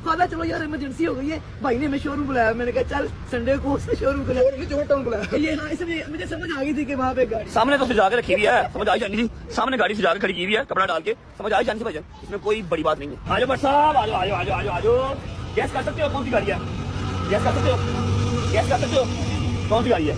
खाला चलो यार इमरजेंसी हो गई है, भाई ने हमें शोरूम बुलाया, मैंने कहा चल संडे को उसने शोरूम बुलाया ये। हाँ इसलिए मुझे समझ आ गई थी कि वहाँ पे गाड़ी सामने तो सजा के रखी हुई है, समझ आई जानी थी, सामने गाड़ी सजा के खड़ी की हुई है कपड़ा डाल के, समझ आई जानी थी भाईजान, इसमें कोई बड़ी बात नहीं है। आजो भट्ट साहब आजो आजो आजो आजो आजो। गैस कर सकते हो कौन सी गाड़ी है? गैस कर सकते हो? गैस कर सकते हो कौन सी गाड़ी है?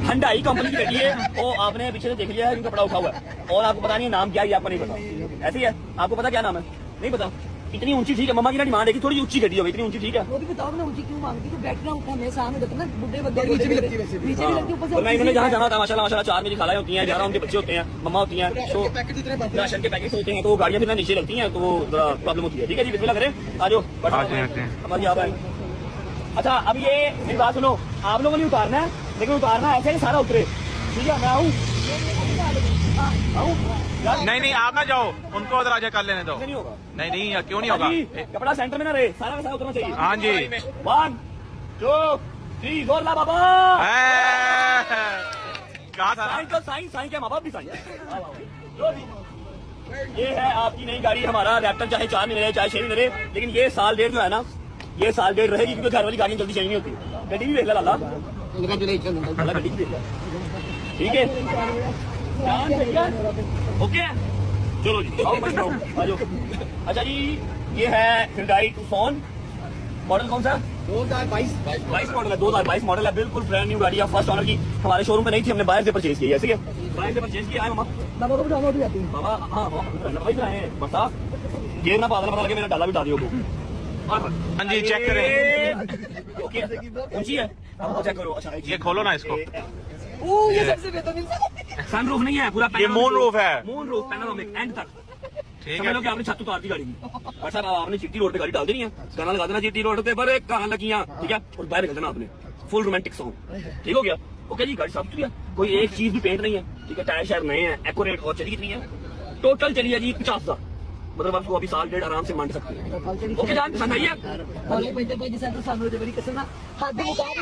हंडाई कंपनी की गाड़ी है। वो आपने पीछे से देख लिया है, कपड़ा उठा हुआ है और आपको पता नहीं नाम क्या है, आपको नहीं पता, ऐसी है। आपको पता क्या नाम है? नहीं पता। इतनी ऊंची ठीक है, मम्मा की ना डिमांड है कि थोड़ी ऊंची गड्डी हो, इतनी ऊंची ठीक है। वो भी बताओ ना ऊंची क्यों मांगती, तो बैठना उठना मेरे सामने देखो ना, बुड्ढे बंदे नीचे भी लगती है, नीचे भी लगती है ऊपर से। मैं इन्होंने जहाँ जाना था माशाल्लाह माशाल्लाह, 4 मेरी खालाएं होती हैं, 11 उनके बच्चे होते हैं, मम्मा होती हैं, तो राशन के पैकेट होते हैं, तो गाड़ियाँ फिर नीचे लगती हैं, तो थोड़ा प्रॉब्लम होती है। ठीक है जी, बिस्मिल्लाह करें, आ जाओ हमारी आप आए। अच्छा अब ये मेरी बात सुनो, आप लोगों ने उतारना है, लेकिन उतारना ऐसे ही सारा उतरे, ठीक है? मैं आऊँ? नहीं नहीं आप ना जाओ, उनको दरवाजा कर लेने दो। नहीं होगा। नहीं नहीं क्यों नहीं होगा, कपड़ा सेंटर में ना रहे, सारा का सारा उतरना चाहिए। हाँ जी 1 2 3 जोर ला बाबा। कहा था साइन तो साइन क्या, माँ बाप भी साइन। ये है आपकी नई गाड़ी, हमारा रैप्टर, चाहे 4 महीने रहे चाहे 6 महीने रहे, लेकिन ये साल डेढ़ जो है ना, ये साल डेढ़ रहेगी, क्योंकि घर वाली गाड़ियाँ जल्दी चेंज नहीं होती। गड्डी भी देख ला लाला, गड्डी भी देख ला, ठीक है ओके चलो जी आओ बैठो आ जाओ। अच्छा जी ये है Hyundai Tucson, मॉडल कौन सा? 2022 मॉडल है, 2022 मॉडल है, बिल्कुल ब्रांड न्यू गाड़ी है, फर्स्ट ऑनर की। हमारे शोरूम में नहीं थी, हमने बाहर से परचेज की है, ठीक है? बाहर से परचेज किया है मामा को डाउनलोड जाती है बाबा। हाँ भाई आए बता गेर ना पागल पता लगे, मेरा डाला भी डाल दियो। हाँ जी चेक करें, ऊंची है, चेक करो। अच्छा ये खोलो ना इसको, ये सबसे बेहतरीन सन रूफ नहीं है पूरा, ये मून रूफ है, मून रूफ पैनोरामिक एंड तक, ठीक समझ है? लो कि आपने छत उतार दी गाड़ी की। और साहब आपने जीटी रोड पे गाड़ी डाल देनी है, गाना लगा देना जीटी रोड पे, पर कहाँ लगियां, ठीक है? और बाहर निकल देना आपने, फुल रोमांटिक सॉन्ग, ठीक हो गया? ओके जी, गाड़ी साफ सुथरी है, कोई एक चीज भी पेंट नहीं है, ठीक है? टायर शायर नए हैं, एक्यूरेट। और चली कितनी है? टोटल चली है जी 50,000, मतलब आपको अभी साल डेढ़ आराम से मान सकते हैं। ओके जान पसंद आई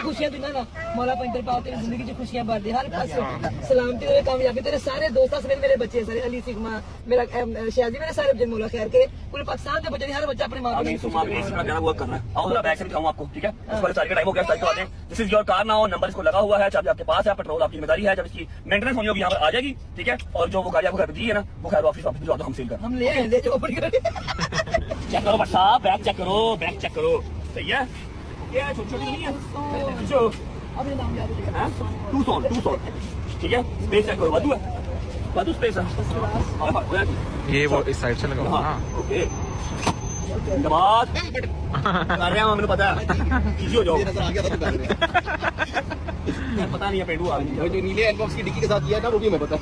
खुशियां देना ना मौला पंचर पाओ, तेरी जिंदगी च खुशियां भर दे, हर पास सलामती और कामयाबी, तेरे सारे दोस्त समेत मेरे बच्चे सारे, अली सिग्मा मेरा शाजी, मेरे सारे बच्चे मौला खैर करे, पूरे पाकिस्तान के बच्चे, हर बच्चा अपने माँ वर्क करना है। और बैक से दिखाऊं आपको, ठीक है? इस बार सारी का टाइम हो गया, स्टार्ट करवा दें। This is your car now, number इसको लगा हुआ है, चाबी आपके पास है, पेट्रोल आपकी जिम्मेदारी है, जब इसकी मेंटेनेंस होनी होगी यहाँ पर आ जाएगी, ठीक है? और जो वो गाड़ी आपको घर पे दी है ना, वो खैर वापस भिजवा दो, हम सेल कर, हम ले जो चेक करो बस साहब, बैक चेक करो, बैक चेक करो, सही है? ये छोटी छोटी नहीं है जो अपने नाम याद है, 200 ठीक है? स्पेस चेक करो, वादू स्पेस है, ये वो इस साइड से लगा हुआ है। ओके धन्यवाद कर रहे हैं, मैंने पता है, इजी हो जाओ। पता नहीं है पेंडू आ रही है, जो नीले एनबॉक्स की डिक्की के साथ किया था वो भी हमें पता है।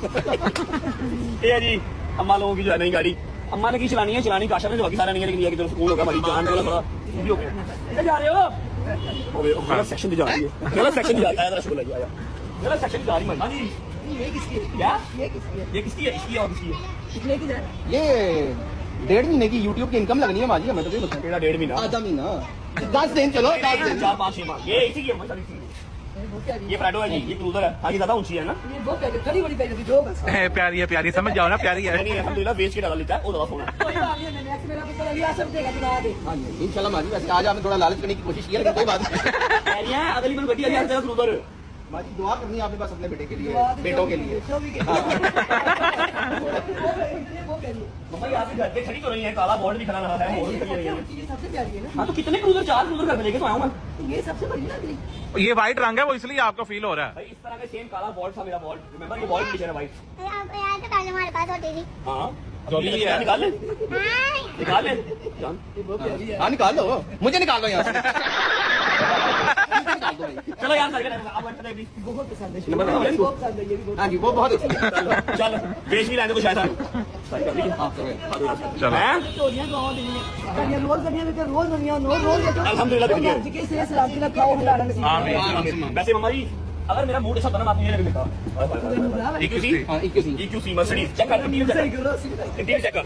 ये जी अम्मा लोगों की जो है नई गाड़ी, अम्मा ने की चलानी है, चलानी काशा में जो बाकी सारा नहीं है, लेकिन ये कि जो स्कूल होगा हमारी जान वाला थोड़ा इजी हो गया। जा रहे हो गलत सेक्शन जा रही है, गलत सेक्शन जा रहा है, गलत सेक्शन जा रही है। हाँ जी ये किसकी है? क्या ये किसकी है? ये किसकी है? इसकी और किसकी है? कितने की है? ये 1.5 महीने की यूट्यूब की इनकम लगनी है माजी, हमें तो नहीं पता। तेरा 1.5 महीना, आधा महीना 10 दिन, चलो 10 दिन 4-5 6 माह, ये इसी की है मसाली। वो क्या ये प्राडो है जी, ये क्रूजर है। हाँ ये ज्यादा ऊंची है ना, ये बहुत प्यारी, खड़ी बड़ी प्यारी जो बस प्यारी है, प्यारी समझ जाओ ना, प्यारी है। नहीं अल्हम्दुलिल्लाह बेच के डाला लेता है, वो ज्यादा सोना। कोई बात नहीं है, नेक्स्ट मेरा पुत्र अली आसम देगा चुना दे। हाँ जी इंशाल्लाह माजी। वैसे आज आपने थोड़ा लालच करने की कोशिश की है, लेकिन कोई बात नहीं। कह रही है अगली बार बढ़िया यार तेरा क्रूजर। माजी दुआ करनी है आपके पास अपने बेटे के लिए, बेटों के लिए। मम्मा ये आपके घर पे खड़ी तो नहीं है, काला बोर्ड भी खड़ा रहा है, और भी खड़ी रही है। ये सबसे प्यारी है ना, हाँ तो कितने क्रूजर, 4 क्रूजर घर में लेके तो आया हूँ मैं। ये सबसे बड़ी लग रही। ये व्हाइट रंग है, वो इसलिए आपको फील हो रहा है। भाई इस तरह का सेम काला बॉल्ट था मेरा बॉल्ट, रिमेंबर ये बॉल्ट पीछे है भाई। यार तो पहले हमारे पास होती थी। हाँ जो भी है। निकाल ले, हाँ निकाल ले जान। हाँ निकाल लो, मुझे निकाल लो यहाँ से। चलो यार आप बैठते हैं बहुत पसंद है, नंबर बताओ इसको। बहुत पसंद है, ये भी बहुत। हाँ जी वो बहुत अच्छी है। चल बेच भी लाने को शायद चलो। हैं? चोरियां गाँव दी हैं, कन्या रोज कन्या लेकर रोज ननिया रोज रोज अल्हम्दुलिल्लाह बिक गए। जी के से सलामती ना खाओ बुला रहे आमीन। वैसे मम्मा जी अगर मेरा मूड ऐसा बना मैं आपको ये नहीं लिखा। EQC हाँ 21 EQC मर्सिडीज चेक कर, इंटीरियर चेक कर, इंटीरियर चेक कर,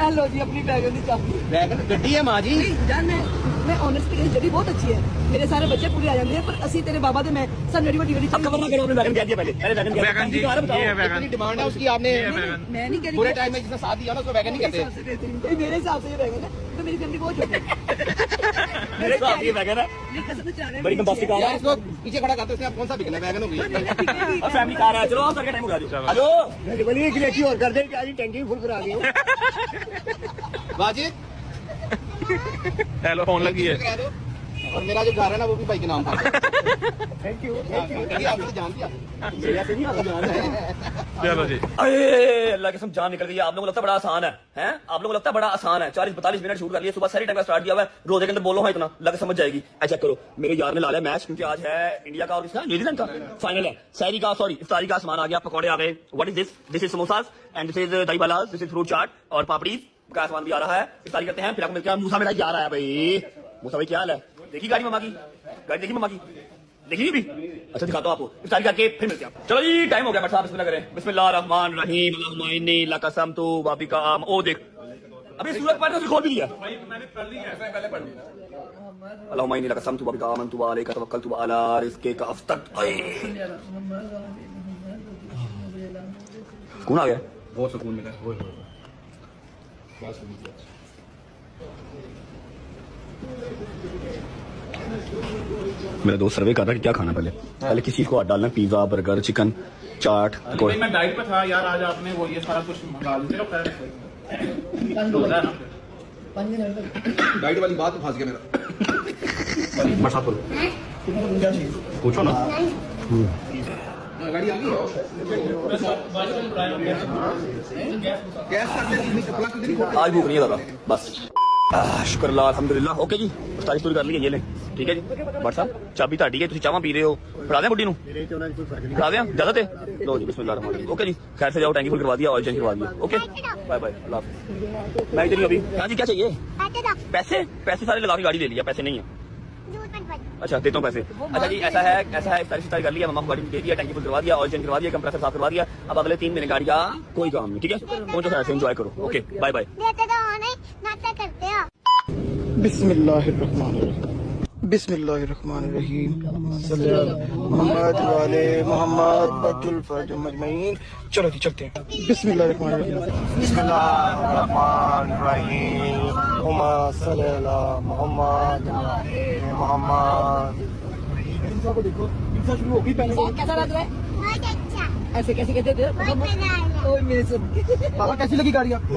हेलो जी अपनी बैगन की चाबी वैगन गड्डी है माँ जी. जान मैं ऑनेस्टली जड़ी बहुत अच्छी है मेरे सारे बच्चे पूरे आ जाते हैं पर असी तेरे बाबा दे मैं सब बड़ी बड़ी अब खबर ना करो, आपने वैगन कह दिया पहले वैगन जी, ये वैगन इतनी डिमांड है उसकी, आपने मैं नहीं कह रही पूरे टाइम में जिसने साथ दिया ना उसको वैगन नहीं कहते. मेरे हिसाब से ये बैगन है तो मेरी फैमिली बहुत छोटी है मेरे साथ ये वैगन है ये कसम से चाह रहे बड़ी बम्बास्टिक कार यार है. इसको पीछे खड़ा करते हैं, कौन सा बिकना है, वैगन हो गई. अब फैमिली कार है, चलो आप सर का टाइम हो गया. आ जाओ बोलिए कि लेटी और कर दे कि टैंकी फुल करा दी वाजिद हेलो फोन लगी है. करा दो. और मेरा जो घर है ना वो भी भाई के नाम पर. Thank you. आपने जान दिया. चलो जी. अरे अल्लाह की कसम जान निकल गई है. आप लोगों को लगता है बड़ा आसान है, हैं? आप लोगों को लगता है बड़ा आसान है. 40-42 मिनट शूट कर लिए, सुबह सारी टाइम का स्टार्ट किया हुआ है. रोजे के अंदर बोलो हाँ इतना लग समझ जाएगी. चेक करो मेरे यार ने ला लिया मैच, क्योंकि आज है इंडिया का और किसका, न्यूजीलैंड का फाइनल है. सहरी का सॉरी इफ्तारी का सामान आ गया, पकौड़े आ गए. What is this? This is samosas and this is दही वाला, दिस इज फ्रूट चाट और पापड़ी का सामान भी आ रहा है. इफ्तारी करते हैं फिर आपको मिलते हैं. मूसा मेरा आ रहा है भाई. मूसा भाई क्या हाल है? देखी गाड़ी मम्मा की, गाड़ी देखी मम्मा की, देखी भी. अच्छा दिखाता हूँ आपको, इफ्तारी करके फिर मिलते हैं. चलो जी टाइम हो गया, बट साहब बिस्मिल्लाह करें. बिस्मिल्लाह रहमान रहीम. अल्लाहुम्मा इन्नी लका समतु व बिका आम. ओ देख अभी सूरत पढ़ खोल भी लिया. अल्लाहुम्मा इन्नी लका समतु व बिका आमनतु व अलैका तवक्कलतु व अला रिज़्क़िका अफ़तरतु. कौन आ गया? बहुत सुकून मिला. मेरा दोस्त सर्वे कर रहा है कि क्या खाना पहले किस चीज को हाथ डालना. पिज्जा, बर्गर, चिकन, चाट, पकौड़े. मैं डाइट पे था यार, आज आपने वो ये सारा कुछ मंगा लिया. डाइट वाली बात फंस गया मेरा. बरसात बोलो पूछो ना. गाड़ी आ गई. गैस आज भूख नहीं है दादा बस. शुक्र अल्लाह अल्हम्दुलिल्लाह. ओके जी इफ्तारी पूरी कर ली है. ये ले ठीक है जी. बट साहब चाबी ਤੁਹਾਡੀ ਹੈ, ਤੁਸੀਂ ਚਾਹਾਂ ਪੀ ਰਹੇ ਹੋ. ਫੜਾ ਦਿਆਂ ਬੁੱਢੀ ਨੂੰ, ਫੜਾ ਦਿਆਂ ਜ਼ਿਆਦਾ ਤੇ. लो जी बिस्मिल्लाह रहमान रहीम. ओके जी खैर से जाओ, टैंकी फुल करवा दिया, ऑयल चेंज करवा दिया. ओके बाय बाय अल्लाह हाफ़िज़. मैं इधर ही अभी. हाँ जी क्या चाहिए? पैसे? पैसे सारे लगा के गाड़ी ले लिया, पैसे नहीं है. अच्छा देता हूँ पैसे. अच्छा जी ऐसा है इफ्तारी शिफ्तारी कर लिया, मम्मा को गाड़ी में दे दिया, टैंकी फुल करवा दिया, ऑयल चेंज करवा दिया, कंप्रेसर साफ करवा दिया. अब अगले 3 महीने गाड़ी का कोई काम नहीं. ठीक है पहुंचो खैर से, एंजॉय करो. Okay bye bye. देते तो हो नहीं, नाटक करते हो. बिस्मिल्लाहिर्रहमानिर्रहीम. मोहम्मद वाले मोहम्मद बदुल फर्ज मजमईन. चलो जी चलते हैं. बिस्मिल्लाहिर्रहमानिर्रहीम. बिस्मिल्लाहिर्रहमानिर्रहीम. हुम्मा सल्ली अला मोहम्मद मोहम्मद. शुरू होगी पहले. कैसा लग रहा है? बहुत अच्छा, ऐसे कैसे कहते थे? बहुत मजा आया. ओए मेरे सब बाबा कैसी लगी गाड़ी आपको?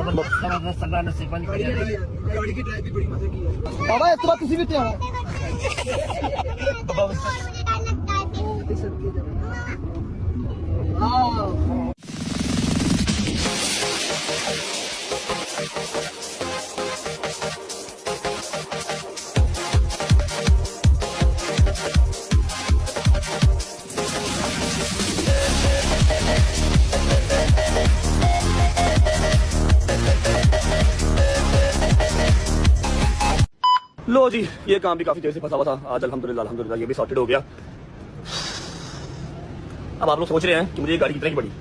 गाड़ी की ड्राइव भी बड़ी मजे की है. बाबा इस बार किसी भी तैयार और मुझे डर लगता है. हाँ लो जी ये काम भी काफी देर से फंसा हुआ था. आज अल्हम्दुलिल्लाह ये भी सॉर्टेड हो गया. अब आप लोग सोच रहे हैं कि मुझे ये गाड़ी कितने की पड़ी.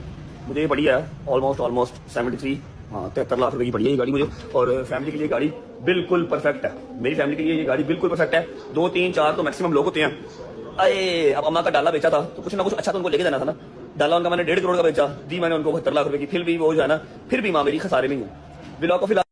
मुझे ये पड़ी है ऑलमोस्ट 73 73 लाख रुपए की पड़ी है ये गाड़ी मुझे. और फैमिली के लिए गाड़ी बिल्कुल परफेक्ट है. मेरी फैमिली के लिए ये गाड़ी बिल्कुल परफेक्ट है. 2 3 4 तो मैक्सिमम लोग होते हैं. अरे अब अम्मा का डाला बेचा था तो कुछ ना कुछ अच्छा तो उनको लेके देना था ना. डाला उनका मैंने 1.5 करोड़ का बेचा, दी मैंने उनको 72 लाख रुपए की. फिर भी वो जो है ना, फिर भी माँ मेरी खसारे में ही है. ब्लॉग को फिलहाल